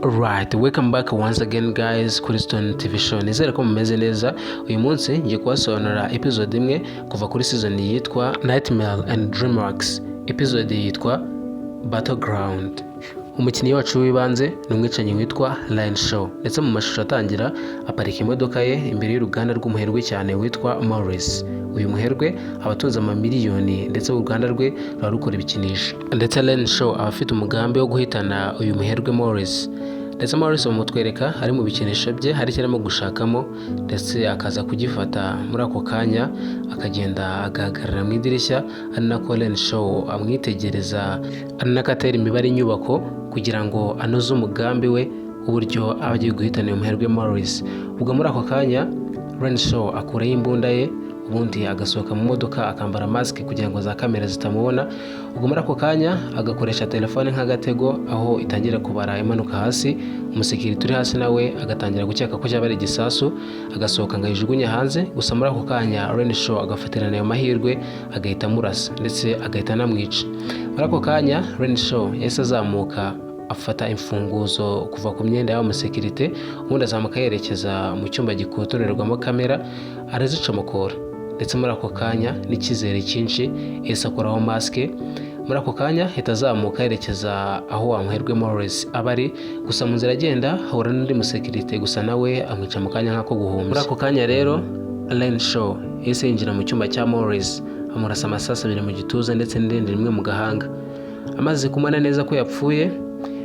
Alright, welcome back once again guys kuri Stone TV show. Nizere ko mumeze neza. Uyu munsi ngiye kubasobanurira episode imwe kuva kuri season yitwa Nightmare and Dreamworks. Episode yitwa Battleground. Umukinnyi wacu w'ibanze ni umwicanyi witwa Lion Shaw. Ndetse mu mashusho atangira aparika imodoka ye imbere y'uruganda rw'umuherwe cyane witwa Morris. Uyu muherwe abatunze amamiliyoni ndetse uruganda rwe rurukora ibikinisho. Ndetse Lion Shaw abafite umugambi wo guhitana uyu muherwe Morris. Ndetse Morris bamutwereka ari mu bikinisho bye hari kirimo gushakamo ndetse akaza kugifata muri ako kanya akagenda agahagarara mu idirishya ari nako Lion Shaw amwitegereza ari nakatera imibare inyubako kugira ngo anoze umugambi we uburyo abagiye guhitana uyu muherwe Morris. Ubwo muri ako kanya Lion Shaw akuraho imbunda ye ubundi agasohoka mu modoka akambara mask kugira ngo za kamera zitamubona. Ubwo muri ako kanya agakoresha telefone nk'agatego aho itangira kubara imanuka hasi, umusekirite uri hasi nawe agatangira gukeka ko cyaba ari igisasu agasohoka ngayijugunya hanze. Gusa muri ako kanya Lion Shaw agafatirana ayo mahirwe agahita amurasa ndetse agahita anamwica. Muri ako kanya Lion Shaw yahise azamuka afata imfunguzo kuva ku myenda y'aho umusekirite ubundi azamuka yerekeza mu cyumba gikotorerwamo kamera arazicomokora. Ndetse muri ako kanya n'icyizere cyinshi yahise akoraho maske. Muri ako kanya ahita azamuka yerekeza aho wa muherwe Morris aba ari. Gusa mu nzira agenda ahura n'undi musekirite gusa nawe amwica mu kanya nk'ako guhumbya. Muri ako kanya rero Lion Shaw yahise yinjira mu cyumba cya Morris amurasa amasasu abiri mu gituza ndetse n'irindi rimwe mu gahanga. Amaze kumana neza ko yapfuye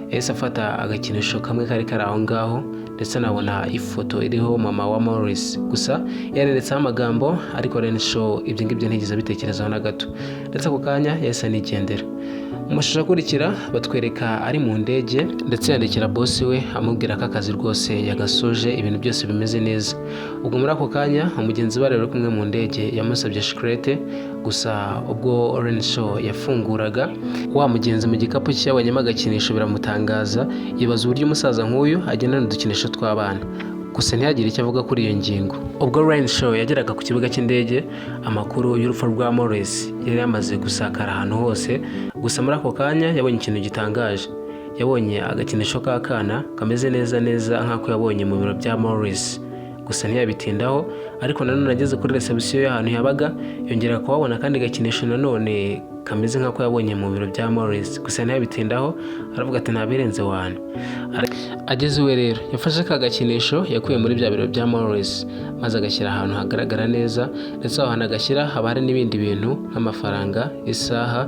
yahise afata agakinisho kamwe kari kari aho ngaho ndetse anabona ifoto iriho mama wa Morris. Gusa yaranditseho amagambo ariko Lion Shaw ibyo ngibyo ntigeze abitekerezaho na gato. Ndetse ako kanya yahise anigendera. Mu mashusho akurikira batwereka ari mu ndege ndetse yandikira boss we amubwira ko akazi rwose yagasoje ibintu byose bimeze neza. Ubwo muri ako kanya umugenzi we rero kumwe mu ndege yamusabye chocolate. Gusa ubwo Lion Shaw yafunguraga wa mugenzi mu gikapu cye yabonyemo agakinisho biramutangaza yibaza uburyo umusaza nk'uyu agendana udukinisho tw'abana. Gusa ntiyagire icyo avuga kuri iyo ngingo. Ubwo Lion Shaw yageraga ku kibuga cy'indege amakuru y'urupfu rwa Morris yari yamaze gusakara ahantu hose. Gusa muri ako kanya yabonye ikintu gitangaje. Yabonye agakinisho k'akana kameze neza nk'ako yabonye mu biro bya Morris. Gusa ntiyabitindaho ariko nanone ageze kuri reception y'ahantu yabaga yongera kuhabona kandi gakinisho nanone kameze nk'ako yabonye mu biro bya Morris. Gusa ntiyabitindaho aravuga ati ntabirenze wane. Ageze iwe rero yafashe ka gakinisho yakuye muri bya biro bya Morris maze agashyira ahantu hagaragara neza. Ndetse aho hantu agashyira haba hari n'ibindi bintu nk'amafaranga, isaha,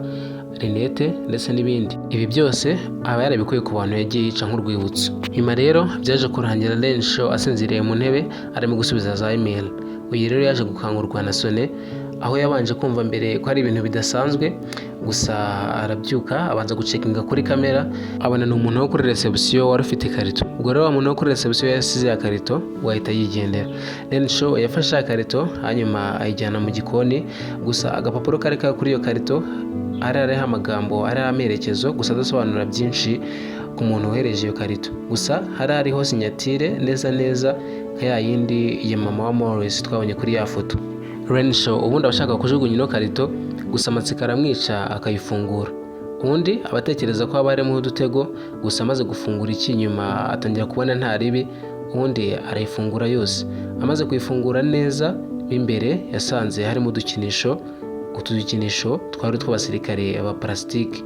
rinete ndetse n'ibindi. Ibi byose aba yarabikuye ku bantu yagiye yica nk'urwibutso. Nyuma rero byaje kurangira Lion Shaw asinziriye mu ntebe arimo gusubiza za email. Uyu rero yaje gukangurwa na Sone aho yabanje kumva mbere ko ari ibintu bidasanzwe. Gusa arabyuka abanza gucekinga kuri kamera abona ni umuntu wo kuri reception wari ufite ikarito. Ubwo rero wa muntu wo kuri reception yasize ya karito wahita yigendera. Lion Shaw yafashe ya karito hanyuma ayijyana mu gikoni. Gusa agapapuro kari kuri iyo karito ariho amagambo ariho amerekezo gusa adasobanura byinshi ku muntu wohereje iyo karito. Gusa hariho sinyatire neza nka ya yindi ya mama wa Morris twabonye kuri ya foto. Lion Shaw ubundi abashaka kujugunya ino karito gusa amatsiko aramwica akayifungura. Ubundi abatekereza ko haba harimo udutego gusa amaze gufungura icy'inyuma atangira kubona nta ribi ubundi arayifungura yose. Amaze kuyifungura neza imbere yasanze harimo udukinisho. Utu dukinisho twari tw'abasirikare aba plastique.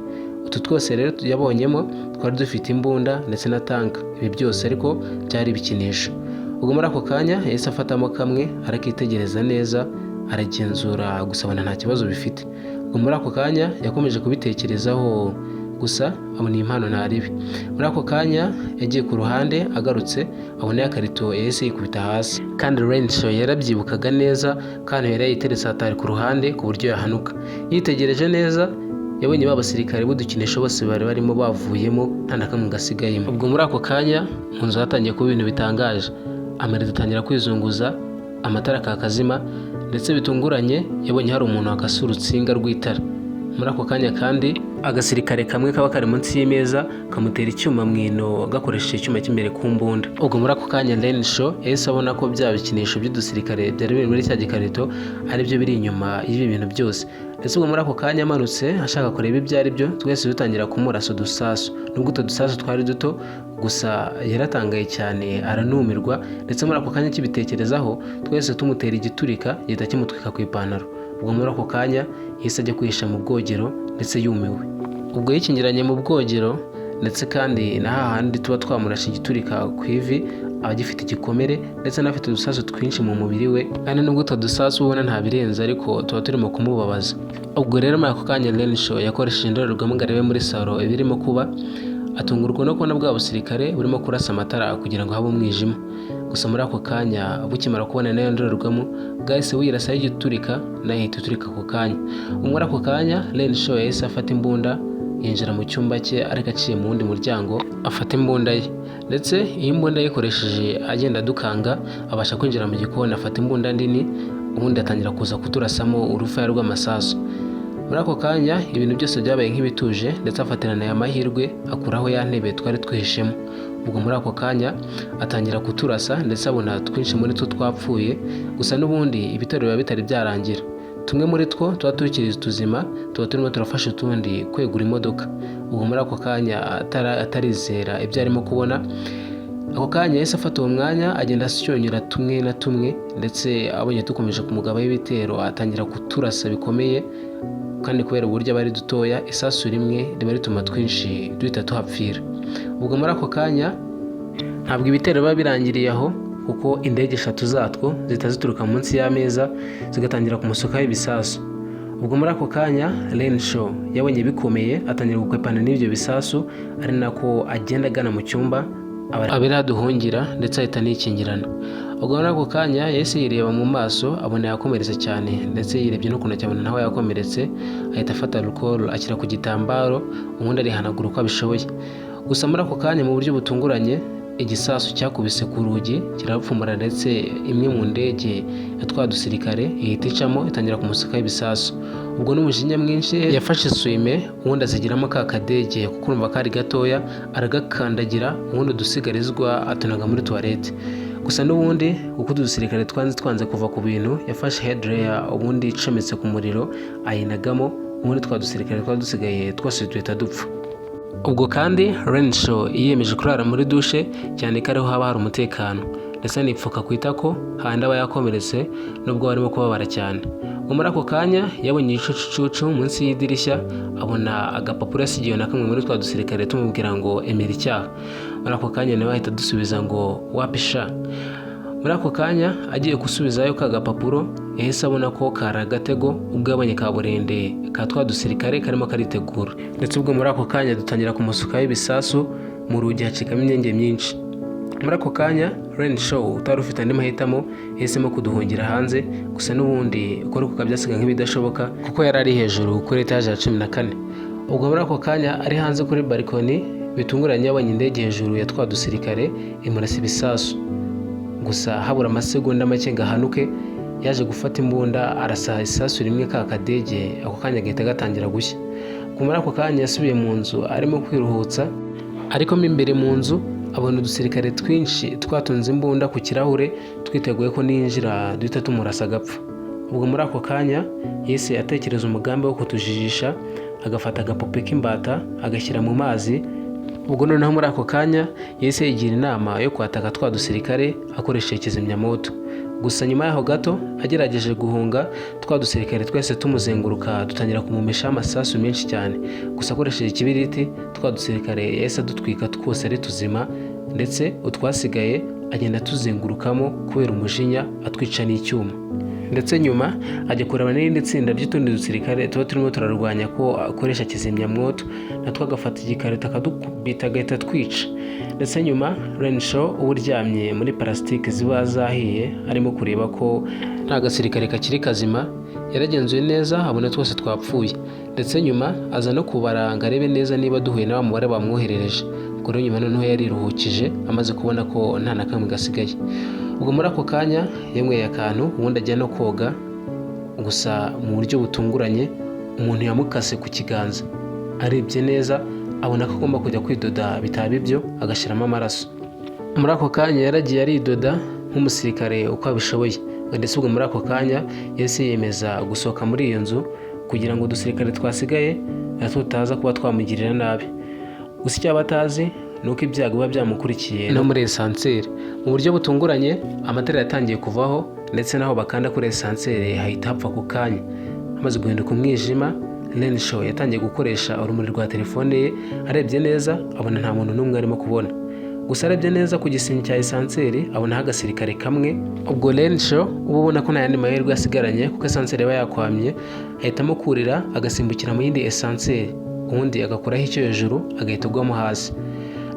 Utu twose rero yabonyemo twari dufite imbunda ndetse na tank. Ibi byose ariko byari bikinisho. Ubwo muri ako kanya yahise afatamo kamwe arakitegereza neza aragenzura gusa abona nta kibazo bifite. Ubwo muri ako kanya yakomeje kubitekerezaho gusa abona impano nta ribi. Muri ako kanya yagiye ku ruhande agarutse abona ya karito yahise yikubita hasi. Kandi Lion Shaw yarabyibukaga neza kandi yari yiteretse atari ku ruhande ku buryo yahanuka. Yitegereje neza yabonye babasirikare b'udukinisho bose bari barimo bavuyemo nta nakamwe gasigayemo. Ubwo muri ako kanya mu nzu hatangiye kuba ibintu bitangaje. Amarido atangira kwizunguza, amatara akakazima ndetse bitunguranye yabonye hari umuntu wakase urutsinga rw'itara. muri ako kanya kandi agasirikare kamwe kaba kari munsi y'imeza kamutera icyuma mu ino gakoresheje icyuma cy'imbere ku mbunda. Ubwo muri ako kanya Renshaw yahise abona ko bya bikinisho by'udusirikare byari biri muri cya gikarito ari byo biri inyuma y'ibi bintu byose. Ndetse ubwo muri ako kanya amanutse ashaka kureba ibyo ari byo, twese dutangira kumurasa udusasu. Nubwo utwo dusasu twari duto, gusa yaratangaye cyane aranumirwa, ndetse muri ako kanya kibitekerezaho twese tumutera igiturika gihita kimutwika ku ipantaro. Ubwo muri ako kanya yahise ajya kwihisha mu bwogero ndetse yumiwe. Ubwo yikingiranye mu bwogero, ndetse kandi na hahandi tuba twamurashe igiturika ku ivi aba agifite igikomere ndetse anafite udusasu twinshi mu mubiri we, kandi nubwo utwo dusasu ubona nta birenze ariko tuba turimo kumubabaza. Ubwo rero muri ako kanya Renshaw yakoresheje indorerwamo ngo arebe muri salo ibirimo kuba, atungurwa no kubona bwa busirikare burimo kurasa amatara kugira ngo habe umwijima. Gusa muri ako kanya bukimara kubona nayo ndorerwamo bwahise wirasaho igiturika nayo ihita iturika ako kanya. Muri ako kanya Renshaw yahise afata imbunda yinjira mu cyumba cye, ariko aciye mu wundi muryango afata imbunda ye, ndetse iyi mbunda yayikoresheje agenda adukanga abasha kwinjira mu gikoni afata imbunda nini, ubundi atangira kuza kuturasamo urufaya rw'amasasu. Muri ako kanya ibintu byose byabaye nk'ibituje, ndetse afatirana aya mahirwe akuraho ya ntebe twari twihishemo. Ubwo muri ako kanya atangira kuturasa, ndetse abona twinshi muri two twapfuye, gusa n'ubundi ibitero biba bitari byarangira. Tumwe muri two tuba tukiri tuzima, tuba turimo turafasha utundi kwegura imodoka. Ubwo muri ako kanya atarizera ibyo arimo kubona, ako kanya yahise afata uwo mwanya agenda asyonyora tumwe na tumwe, ndetse abonye dukomeje kumugabaho ibitero atangira kuturasa bikomeye, kandi kubera uburyo aba ari dutoya isasu rimwe riba rituma twinshi duhita tuhapfira. Ubwo muri ako kanya ntabwo ibitero biba birangiriye aho, kuko indege 3 zatwo zihita zituruka munsi y'ameza zigatangira kumusukaho ibisasu. Ubwo muri ako kanya Renshaw yabonye bikomeye atangira gukwepana n'ibyo bisasu, ari nako agenda agana mu cyumba abari haduhungira, ndetse ahita nikingirana. Ubwo muri ako kanya yahise yireba mu maso abona yakomeretse cyane, ndetse yirebye no kuntoki abona naho yakomeretse, ahita afata alcohol ashyira ku gitambaro ubundi arihanagura uko abishoboye. Gusa muri ako kanya mu buryo butunguranye igisasu cyakubise ku rugi kirapfumura, ndetse imwe mu ndege ya twa dusirikare ihita icamo itangira kumusukaho ibisasu. Ubwo n'umujinya mwinshi yafashe swime ubundi azigiramo ka kadege kuko urumva kari gatoya, aragakandagira ubundi udusigarizwa atunaga muri toilette. Gusa n'ubundi kuko udusirikare twanze kuva ku bintu, yafashe headlayer ubundi icometse ku muriro ayinagamo, ubundi twa dusirikare twa dusigaye twose duhita dupfa. Ubwo kandi Renshaw yiyemeje kurara muri dushe cyane ko ariho haba hari umutekano, ndetse anipfuka ku itako handi aba yakomeretse nubwo barimo kubabara cyane. Ubwo muri ako kanya yabonye igicucucucu munsi y'idirishya, abona agapapuro yasigiwe na kamwe muri twa dusirikare tumubwira ngo emera icyaha. Muri ako kanya nawe ahita dusubiza ngo wapisha. Muri ako kanya agiye gusubizayo ka gapapuro yahise abona ko kari agatego, ubwo yabonye kaburende ka twa dusirikare karimo karitegura, ndetse ubwo muri ako kanya dutangira kumusukaho ibisasu, mu rugi hacikamo imyenge myinshi. Muri ako kanya Renshaw utari ufite andi mahitamo yahisemo kuduhungira hanze, gusa n'ubundi ukora kuko byasiga nk'ibidashoboka kuko yari ari hejuru kuri etaje ya 14. Ubwo muri ako kanya ari hanze kuri balkoni, bitunguranye yabonye indege hejuru ya twa dusirikare imurasa ibisasu. Gusa habura amasegonda make ngo ahanuke, yaje gufata imbunda arasa isasu rimwe ka kadege, ako kanya gahita gatangira gushya. Muri ako kanya yasubiye mu nzu arimo kwiruhutsa, ariko mo imbere mu nzu abona udusirikare twinshi twatunze imbunda ku kirahure twiteguye ko ninjira duhita tumurasa agapfa. Ubwo muri ako kanya yahise atekereza umugambi wo kutujijisha, agafata agapupe k'imbata agashyira mu mazi. Ubwo noneho muri ako kanya yahise yigira inama yo kwataka twa dusirikare akoresheje kizimyamoto. Gusa nyuma yaho gato agerageje guhunga, twa dusirikare twese tumuzenguruka dutangira kumumesha amasasu menshi cyane. Gusa akoresheje ikibiriti twa dusirikare yahise adutwika twose ari tuzima, ndetse utwasigaye agenda tuzengurukamo kubera umujinya atwica n'icyuma. Ndetse nyuma ajya kureba n'irindi tsinda ry'utundi dusirikare tuba turimo turarwanya ko akoresha kizimyamwoto, natwo agafata igikarito akadukubita agahita twica. Ndetse nyuma Renshaw uryamye muri parasitike ziba zahiye arimo kureba ko nta gasirikare kakiri kazima, yaragenzuye neza abona twose twapfuye. Ndetse nyuma aza no kubaranga arebe neza niba duhuye na wa mubare bamwoherereje. Ubwo rero nyuma noneho yariruhukije amaze kubona ko nta na kamwe gasigaye. Ubwo muri ako kanya yanyweye akantu ubundi ajya no koga, gusa mu buryo butunguranye umuntu yamukase ku kiganza. Arebye neza abona ko agomba kujya kwidoda bitaba ibyo agashyiramo amaraso. Muri ako kanya yaragiye aridoda nk'umusirikare uko abishoboye, ndetse ubwo muri ako kanya yahise yiyemeza gusohoka muri iyo nzu kugira ngo udusirikare twasigaye tutaza kuba twamugirira nabi. Gusa icyo aba atazi ni uko ibyago biba byamukurikiye no muri esanseri. Mu buryo butunguranye amatara yatangiye kuvaho, ndetse naho bakanda kuri esanseri hahita hapfa ku kanya. Hamaze guhinduka umwijima, Renshaw yatangiye gukoresha urumuri rwa telefone ye. Arebye neza abona nta muntu n'umwe arimo kubona, gusa arebye neza ku gisingi cya esanseri abonaho agasirikare kamwe. Ubwo Renshaw uba ubona ko nta yandi mahirwe asigaranye kuko esanseri iba yakwamye, ahitamo kurira agasimbukira mu yindi esanseri, ubundi agakuraho icyo hejuru agahita agwamo hasi.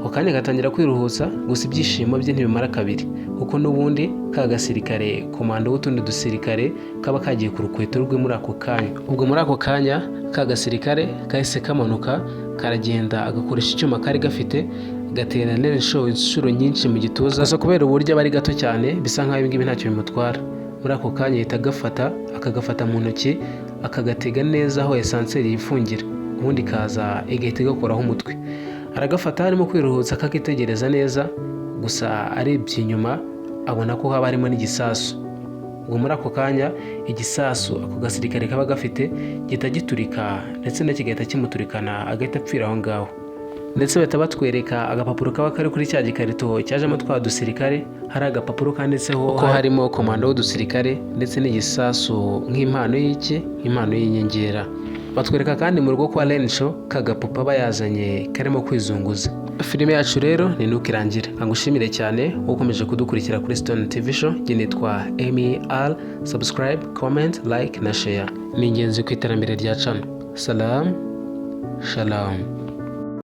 Ako kanya agatangira kwiruhutsa, gusa ibyishimo bye ntibimara kabiri kuko n'ubundi ka gasirikare komando w'utundi dusirikare kaba kagiye ku rukweto rwe muri ako kanya. Ubwo muri ako kanya ka gasirikare kahise kamanuka karagenda agakoresha icyuma kari gafite gatera Renshaw inshuro nyinshi mu gituza, gusa kubera uburyo aba ari gato cyane bisa nk'aho ibingibi ntacyo bimutwara. Muri ako kanya ahita akagafata mu ntoki akagatega neza aho esanseri yifungira, ubundi kaza igahita igakoraho umutwe. Aragafata harimo kwiruhutsa akakitegereza neza, gusa arebye inyuma abona ko haba harimo n'igisasu. Ubwo muri ako kanya igisasu ako gasirikare kaba gafite gihita giturika, ndetse na kigahita kimuturikana agahita apfira aho ngaho. Ndetse bahita batwereka agapapuro kaba kari kuri cya gikarito cyajemo twa dusirikare. Hari agapapuro kanditseho ko harimo komando w'udusirikare ndetse n'igisasu nk'impano nk'impano y'inyongera. Batwereka kandi mu rugo kwa Renshaw kagapupa bayazanye karimo kwizunguza. Filime yacu rero ni nuko irangira. Ngushimire cyane ukomeje kudukurikira kuri Stone TV Show. Njye nitwa MER. Subscribe, comment, like na share. Ni ingenzi ku iterambere rya channel. Salam, shalom.